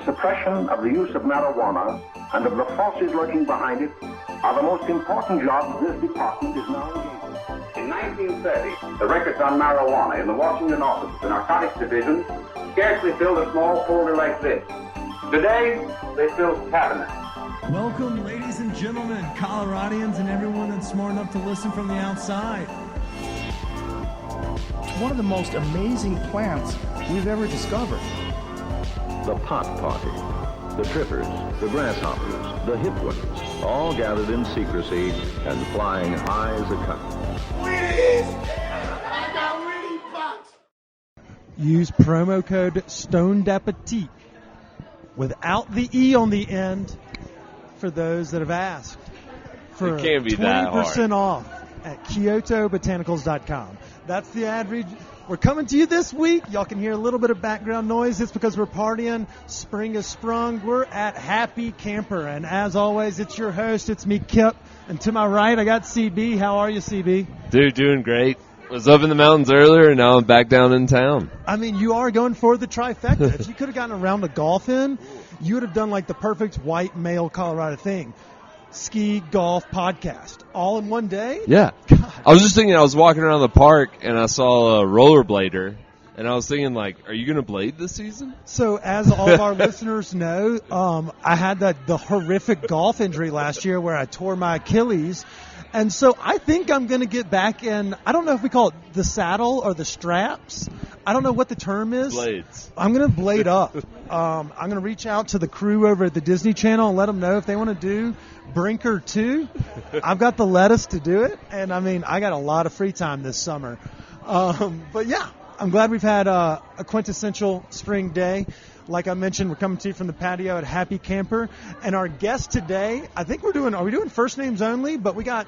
suppression of the use of marijuana and of the forces lurking behind it are the most important jobs this department is now engaged in. In 1930, the records on marijuana in the Washington office of the Narcotics Division scarcely filled a small folder like this. Today, they fill cabinets. Welcome, ladies and gentlemen, Coloradians and everyone that's smart enough to listen from the outside. One of the most amazing plants we've ever discovered. The pot party, the trippers, the grasshoppers, the hip ones, all gathered in secrecy and flying high as a kite. I got weed pots. Use promo code STONEDAPPETIT without the E on the end for those that have asked for it can't be 20% off at KyotoBotanicals.com. That's the ad read. We're coming to you this week. Y'all can hear a little bit of background noise. It's because we're partying. Spring has sprung. We're at Happy Camper. And as always, it's your host. It's me, Kip. And to my right, I got CB. How are you, CB? Dude, doing great. Was up in the mountains earlier, and now I'm back down in town. I mean, you are going for the trifecta. If you could have gotten a round of golf in, you would have done like the perfect white male Colorado thing. Ski, golf, podcast, all in one day? Yeah. God. I was just thinking, I was walking around the park, and I saw a rollerblader, and I was thinking, like, are you going to blade this season? So as all of our listeners know, I had the horrific golf injury last year where I tore my Achilles. And so I think I'm going to get back in, I don't know if we call it the saddle or the straps. I don't know what the term is. Blades. I'm going to blade up. I'm going to reach out to the crew over at the Disney Channel and let them know if they want to do Brinker 2. I've got the lettuce to do it. And, I mean, I got a lot of free time this summer. But, yeah, I'm glad we've had a quintessential spring day. Like I mentioned, we're coming to you from the patio at Happy Camper. And our guest today, I think are we doing first names only? But we got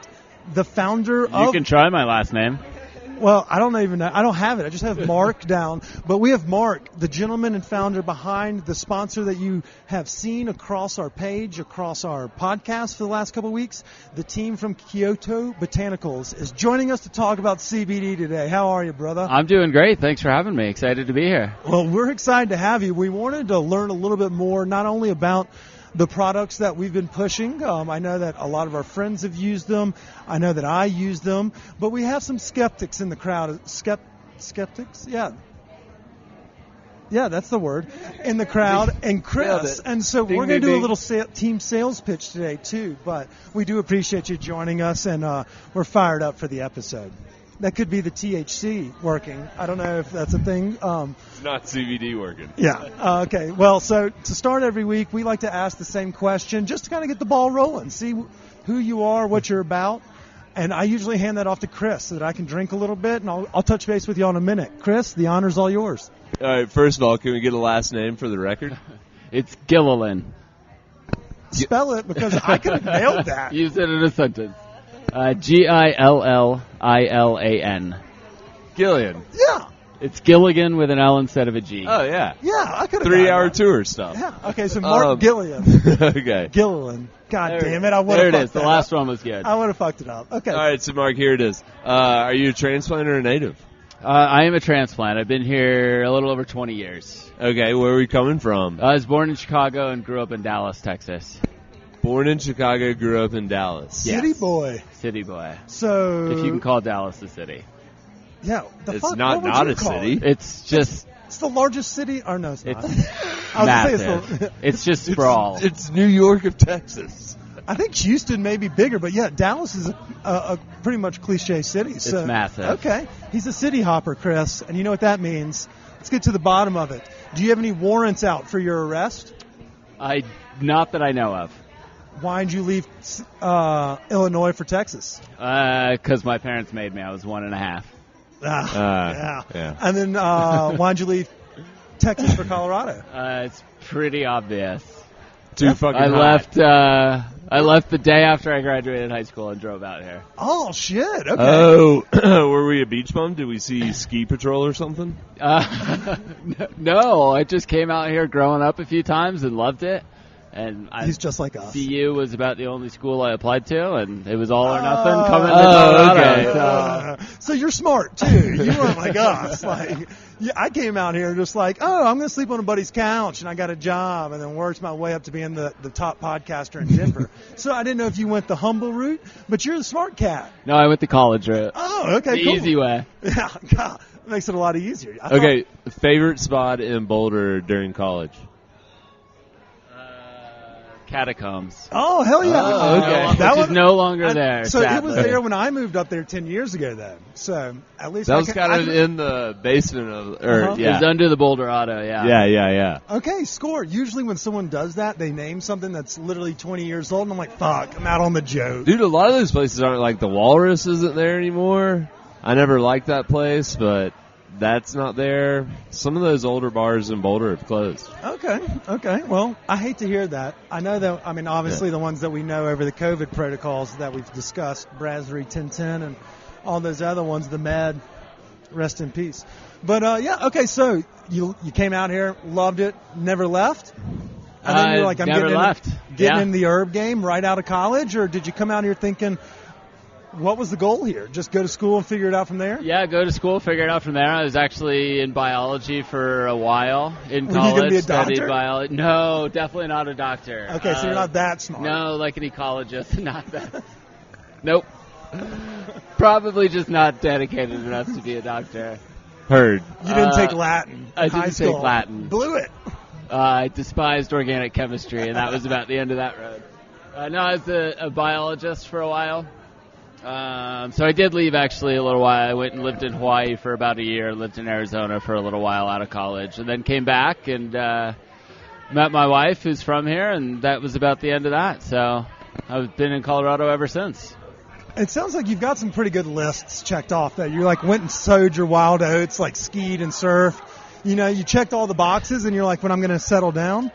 the founder of... You can try my last name. Well, I don't even know. I don't have it. I just have Mark down. But we have Mark, the gentleman and founder behind the sponsor that you have seen across our page, across our podcast for the last couple of weeks. The team from Kyoto Botanicals is joining us to talk about CBD today. How are you, brother? I'm doing great. Thanks for having me. Excited to be here. Well, we're excited to have you. We wanted to learn a little bit more, not only about the products that we've been pushing. I know that a lot of our friends have used them. I know that I use them. But we have some skeptics in the crowd. Skeptics? Yeah. Yeah, that's the word. In the crowd. And Chris. And so we're going to do a little team sales pitch today, too. But we do appreciate you joining us, and we're fired up for the episode. That could be the THC working. I don't know if that's a thing. It's not CBD working. Yeah. Okay. Well, so to start every week, we like to ask the same question just to kind of get the ball rolling, see who you are, what you're about. And I usually hand that off to Chris so that I can drink a little bit, and I'll touch base with you in a minute. Chris, the honor's all yours. All right. First of all, can we get a last name for the record? It's Gillian. Spell it, because I could have nailed that. Use it in a sentence. Gillian. Gillian. Yeah. It's Gilligan with an L instead of a G. Oh, yeah. Yeah, I could have 3-hour tour stuff. Yeah. Okay, so Mark Gillian. Okay. Gillian. God damn it. I would there have it is. The last one was good. I would have fucked it up. Okay. All right, so Mark, here it is. Are you a transplant or a native? I am a transplant. I've been here a little over 20 years. Okay, where are we coming from? I was born in Chicago and grew up in Dallas, Texas. Born in Chicago, grew up in Dallas. City boy. City boy. So, if you can call Dallas a city. Yeah. It's not a city. It's just... It's the largest city. Or no, it's not. It's massive. It's just sprawl. It's New York of Texas. I think Houston may be bigger, but yeah, Dallas is a pretty much cliche city. So, it's massive. Okay. He's a city hopper, Chris, and you know what that means. Let's get to the bottom of it. Do you have any warrants out for your arrest? Not that I know of. Why did you leave Illinois for Texas? Because my parents made me. I was 1.5. Yeah. And then why did you leave Texas for Colorado? It's pretty obvious. Too fucking hot. I left the day after I graduated high school and drove out here. Oh, shit. Okay. Oh, were we a beach bum? Did we see Ski Patrol or something? No, I just came out here growing up a few times and loved it. And He's just like us. CU was about the only school I applied to, and it was all or nothing coming to Colorado. Okay. So you're smart too. You weren't like us. Like, yeah, I came out here just like, oh, I'm going to sleep on a buddy's couch, and I got a job, and then worked my way up to being the top podcaster in Denver. So I didn't know if you went the humble route, but you're the smart cat. No, I went the college route. Oh, okay, the cool. easy way. Yeah, God, that makes it a lot easier. Okay, favorite spot in Boulder during college? Catacombs. Oh, hell yeah. Okay. Which is no longer there. So sadly. it was there when I moved up there 10 years ago, then. So at least that was kind of in the basement of, or It was under the Boulderado, Yeah. Okay, score. Usually when someone does that, they name something that's literally 20 years old, and I'm like, fuck, I'm out on the joke. Dude, a lot of those places aren't like the Walrus isn't there anymore. I never liked that place, but that's not there. Some of those older bars in Boulder have closed. Okay. Well, I hate to hear that. I know that, I mean, obviously the ones that we know over the COVID protocols that we've discussed, Brasserie 1010 and all those other ones, the Med, rest in peace. But, okay, so you came out here, loved it, never left? And then you were like, I'm never left. Getting in the herb game right out of college? Or did you come out here thinking, what was the goal here? Just go to school and figure it out from there? Yeah, go to school, figure it out from there. I was actually in biology for a while in college. Were you going to be a doctor? Studied biology. No, definitely not a doctor. Okay, so you're not that smart. No, like an ecologist. Not that. Nope. Probably just not dedicated enough to be a doctor. Heard. You didn't take Latin. I didn't take Latin. Blew it. I despised organic chemistry, and that was about the end of that road. No, I was a biologist for a while. So I did leave actually a little while. I went and lived in Hawaii for about a year, lived in Arizona for a little while out of college, and then came back and met my wife who's from here, and that was about the end of that. So I've been in Colorado ever since. It sounds like you've got some pretty good lists checked off that you like went and sowed your wild oats, like skied and surfed. You know, you checked all the boxes, and you're like, when I'm going to settle down,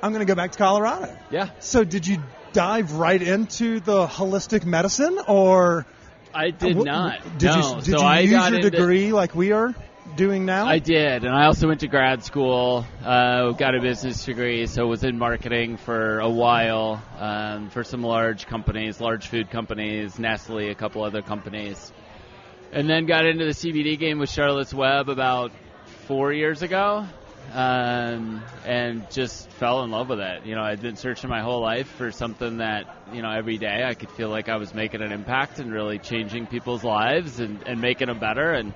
I'm going to go back to Colorado. Yeah. So did you dive right into the holistic medicine, or I did not. Did you use your degree like we are doing now? I did, and I also went to grad school, got a business degree, so was in marketing for a while for some large companies, large food companies, Nestle, a couple other companies, and then got into the CBD game with Charlotte's Web about 4 years ago. And just fell in love with it. You know, I'd been searching my whole life for something that, you know, every day I could feel like I was making an impact and really changing people's lives and making them better. And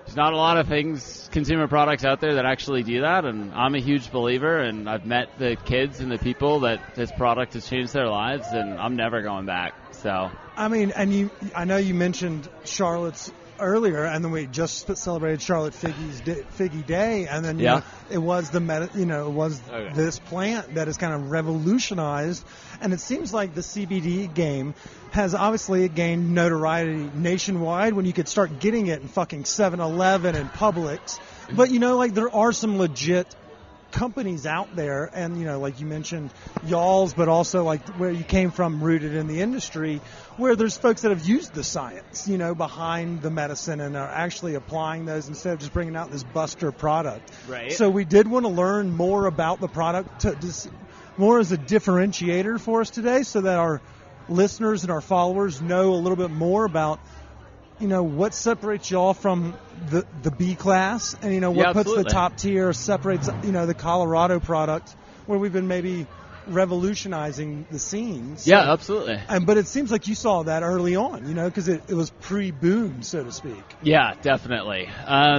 there's not a lot of consumer products out there that actually do that. And I'm a huge believer, and I've met the kids and the people that this product has changed their lives, and I'm never going back. So, I mean, and I know you mentioned Charlotte's earlier, and then we just celebrated Charlotte Figgy Day, and then you know, it was this plant that has kind of revolutionized, and it seems like the CBD game has obviously gained notoriety nationwide when you could start getting it in fucking 7-Eleven and Publix, but you know, like there are some legit companies out there, and you know, like you mentioned y'all's, but also like where you came from, rooted in the industry, where there's folks that have used the science, you know, behind the medicine and are actually applying those instead of just bringing out this buster product. Right. So we did want to learn more about the product, more as a differentiator for us today, so that our listeners and our followers know a little bit more about, you know, what separates y'all from the B class, and you know what puts the top tier, separates, you know, the Colorado product, where we've been maybe revolutionizing the scene. So, yeah, absolutely. But it seems like you saw that early on, you know, because it was pre-boom, so to speak. Yeah, definitely.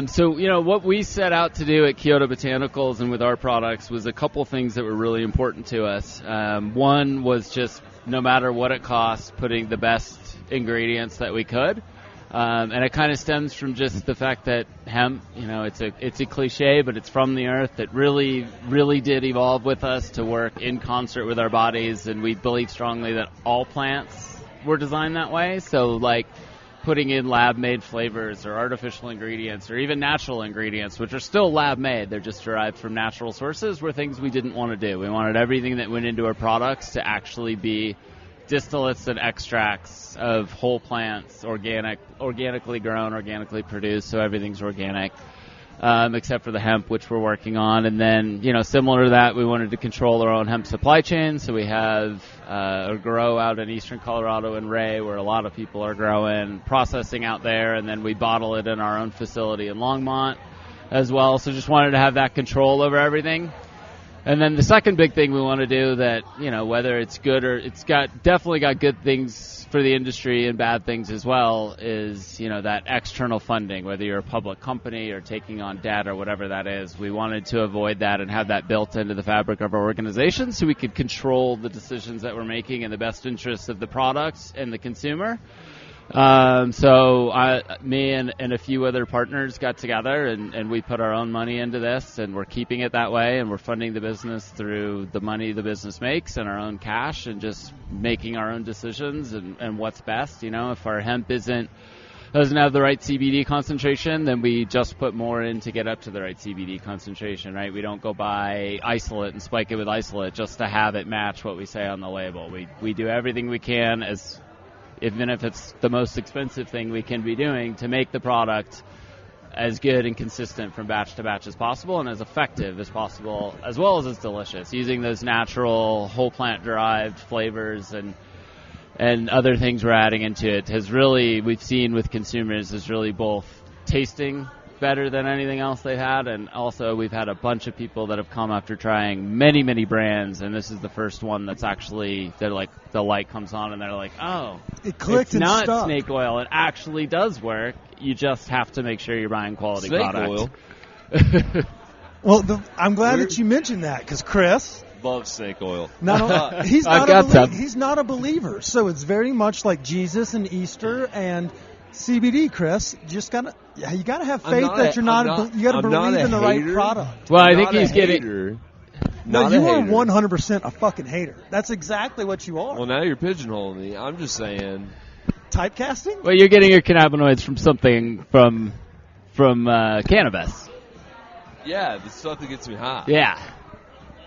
So, you know, what we set out to do at Kyoto Botanicals and with our products was a couple things that were really important to us. One was just, no matter what it costs, putting the best ingredients that we could. And it kind of stems from just the fact that hemp, you know, it's a cliche, but it's from the earth. It really, really did evolve with us to work in concert with our bodies, and we believe strongly that all plants were designed that way. So, like, putting in lab-made flavors or artificial ingredients or even natural ingredients, which are still lab-made, they're just derived from natural sources, were things we didn't want to do. We wanted everything that went into our products to actually be distillates and extracts of whole plants, organically grown, organically produced, so everything's organic. except for the hemp, which we're working on. And then, similar to that, we wanted to control our own hemp supply chain. So we have a grow out in eastern Colorado in Ray, where a lot of people are growing, processing out there, and then we bottle it in our own facility in Longmont as well. So just wanted to have that control over everything. And then the second big thing we want to do that, whether it's good or definitely got good things for the industry and bad things as well, is, that external funding, whether you're a public company or taking on debt or whatever that is. We wanted to avoid that and have that built into the fabric of our organization so we could control the decisions that we're making in the best interest of the products and the consumer. So me and a few other partners got together and we put our own money into this, and we're keeping it that way, and we're funding the business through the money the business makes and our own cash, and just making our own decisions and what's best. If our hemp doesn't have the right CBD concentration, then we just put more in to get up to the right CBD concentration, right? We don't go buy isolate and spike it with isolate just to have it match what we say on the label. We do everything we can, even if it's the most expensive thing we can be doing, to make the product as good and consistent from batch to batch as possible, and as effective as possible, as well as delicious, using those natural whole plant derived flavors and other things we're adding into it we've seen with consumers, is really both tasting better than anything else they've had, and also we've had a bunch of people that have come after trying many, many brands, and this is the first one that's actually, they're like, the light comes on and they're like, oh, it clicked, it's not stuck. snake oil. It actually does work. You just have to make sure you're buying quality snake product. Oil. Well, I'm glad that you mentioned that, because Chris loves snake oil. He's not a believer, so it's very much like Jesus and Easter and CBD, Chris. You gotta have faith that you gotta believe in the right product. Well, I think he's getting. No, you are 100% a fucking hater. That's exactly what you are. Well, now you're pigeonholing me. I'm just saying. Typecasting? Well, you're getting your cannabinoids from something from cannabis. Yeah, the stuff that gets me high. Yeah,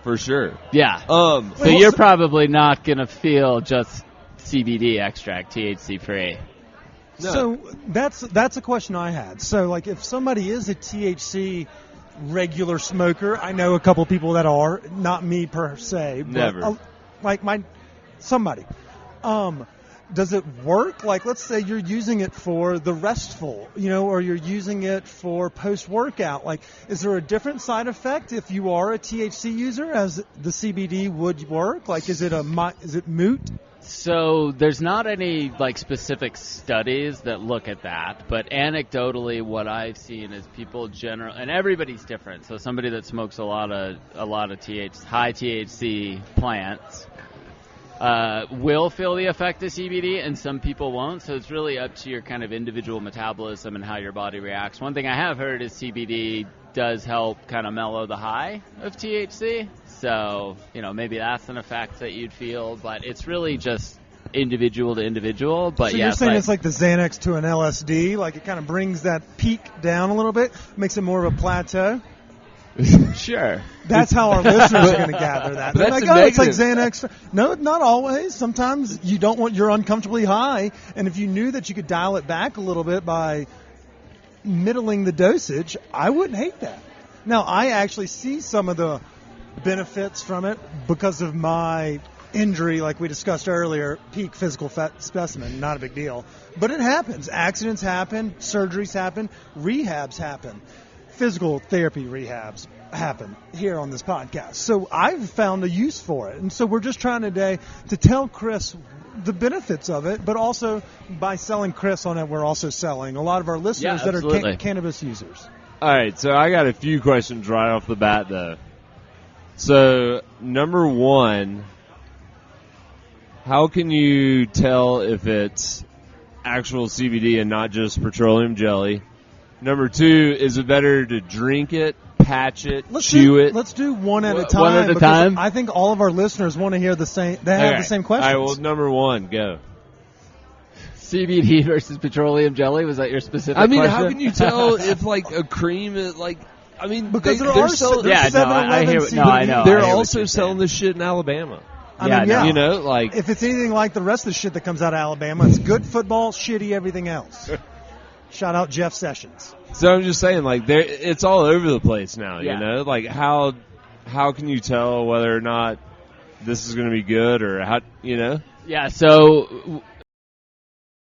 for sure. Yeah. So you're probably not gonna feel just CBD extract, THC free. No. So that's a question I had. So, like, if somebody is a THC regular smoker, I know a couple people that are, not me per se, but never. Somebody. Does it work? Like, let's say you're using it for the restful, or you're using it for post-workout. Like, is there a different side effect if you are a THC user as the CBD would work? Like, is it moot? So there's not any specific studies that look at that, but anecdotally, what I've seen is people and everybody's different. So somebody that smokes a lot of high THC plants will feel the effect of CBD, and some people won't. So it's really up to your kind of individual metabolism and how your body reacts. One thing I have heard is CBD does help kind of mellow the high of THC. So, maybe that's an effect that you'd feel, but it's really just individual to individual. But so you're saying it's like the Xanax to an LSD, like it kind of brings that peak down a little bit, makes it more of a plateau? Sure. That's how our listeners are going to gather that. They're like, it's like Xanax. No, not always. Sometimes you're uncomfortably high, and if you knew that you could dial it back a little bit by middling the dosage, I wouldn't hate that. Now, I actually see some of the benefits from it because of my injury, like we discussed earlier, peak physical specimen, not a big deal. But it happens. Accidents happen, surgeries happen, rehabs happen, physical therapy rehabs happen here on this podcast. So I've found a use for it. And so we're just trying today to tell Chris the benefits of it, but also by selling Chris on it, we're also selling a lot of our listeners that are cannabis users. All right, so I got a few questions right off the bat, though. So, number one, how can you tell if it's actual CBD and not just petroleum jelly? Number two, is it better to drink it, patch it, chew it? Let's do one at a time. One at a time? I think all of our listeners want to hear the same. They have the same questions. All right, well, number one, go. CBD versus petroleum jelly? Was that your specific question? How can you tell if, a cream is, because they're selling I hear. No, I know. They're also selling this shit in Alabama. If it's anything like the rest of the shit that comes out of Alabama, it's good football, shitty everything else. Shout out Jeff Sessions. So I'm just saying, like, it's all over the place now. Yeah. You know, like how can you tell whether or not this is going to be good or how, you know? Yeah, so